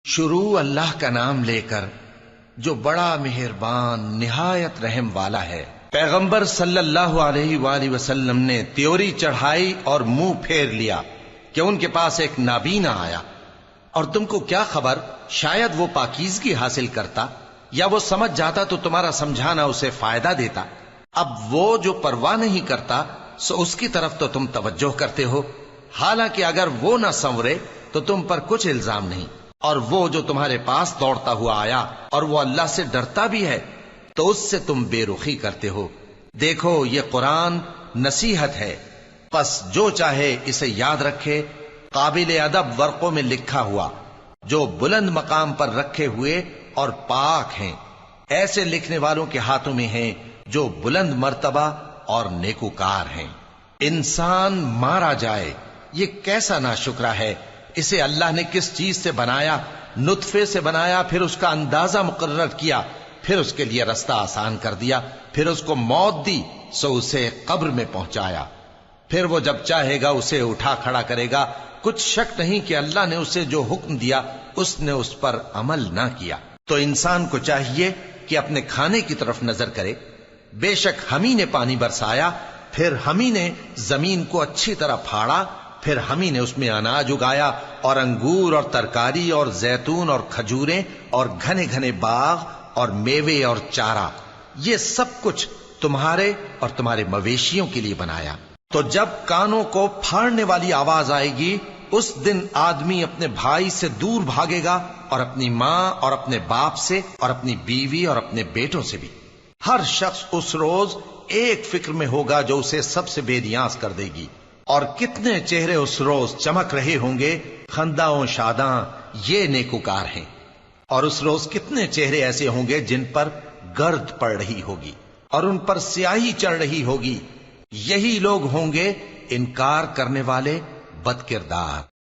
شروع اللہ کا نام لے کر جو بڑا مہربان نہایت رحم والا ہے۔ پیغمبر صلی اللہ علیہ وآلہ وسلم نے تیوری چڑھائی اور منہ پھیر لیا کہ ان کے پاس ایک نابینا آیا، اور تم کو کیا خبر، شاید وہ پاکیزگی حاصل کرتا یا وہ سمجھ جاتا تو تمہارا سمجھانا اسے فائدہ دیتا۔ اب وہ جو پرواہ نہیں کرتا سو اس کی طرف تو تم توجہ کرتے ہو، حالانکہ اگر وہ نہ سنورے تو تم پر کچھ الزام نہیں۔ اور وہ جو تمہارے پاس دوڑتا ہوا آیا اور وہ اللہ سے ڈرتا بھی ہے تو اس سے تم بے رخی کرتے ہو۔ دیکھو یہ قرآن نصیحت ہے، پس جو چاہے اسے یاد رکھے، قابل ادب ورقوں میں لکھا ہوا، جو بلند مقام پر رکھے ہوئے اور پاک ہیں، ایسے لکھنے والوں کے ہاتھوں میں ہیں جو بلند مرتبہ اور نیکوکار ہیں۔ انسان مارا جائے، یہ کیسا ناشکرا ہے۔ اسے اللہ نے کس چیز سے بنایا؟ نطفے سے بنایا، پھر اس کا اندازہ مقرر کیا، پھر اس کے لیے رستہ آسان کر دیا، پھر اس کو موت دی سو اسے قبر میں پہنچایا، پھر وہ جب چاہے گا اسے اٹھا کھڑا کرے گا۔ کچھ شک نہیں کہ اللہ نے اسے جو حکم دیا اس نے اس پر عمل نہ کیا۔ تو انسان کو چاہیے کہ اپنے کھانے کی طرف نظر کرے۔ بے شک ہم ہی نے پانی برسایا، پھر ہم ہی نے زمین کو اچھی طرح پھاڑا، پھر ہم ہی نے اس میں اناج اگایا اور انگور اور ترکاری اور زیتون اور کھجوریں اور گھنے گھنے باغ اور میوے اور چارہ، یہ سب کچھ تمہارے اور تمہارے مویشیوں کے لیے بنایا۔ تو جب کانوں کو پھاڑنے والی آواز آئے گی اس دن آدمی اپنے بھائی سے دور بھاگے گا، اور اپنی ماں اور اپنے باپ سے اور اپنی بیوی اور اپنے بیٹوں سے بھی۔ ہر شخص اس روز ایک فکر میں ہوگا جو اسے سب سے بے نیاز کر دے گی۔ اور کتنے چہرے اس روز چمک رہے ہوں گے، خنداں و شاداں، یہ نیکوکار ہیں۔ اور اس روز کتنے چہرے ایسے ہوں گے جن پر گرد پڑ رہی ہوگی اور ان پر سیاہی چڑھ رہی ہوگی، یہی لوگ ہوں گے انکار کرنے والے بد کردار۔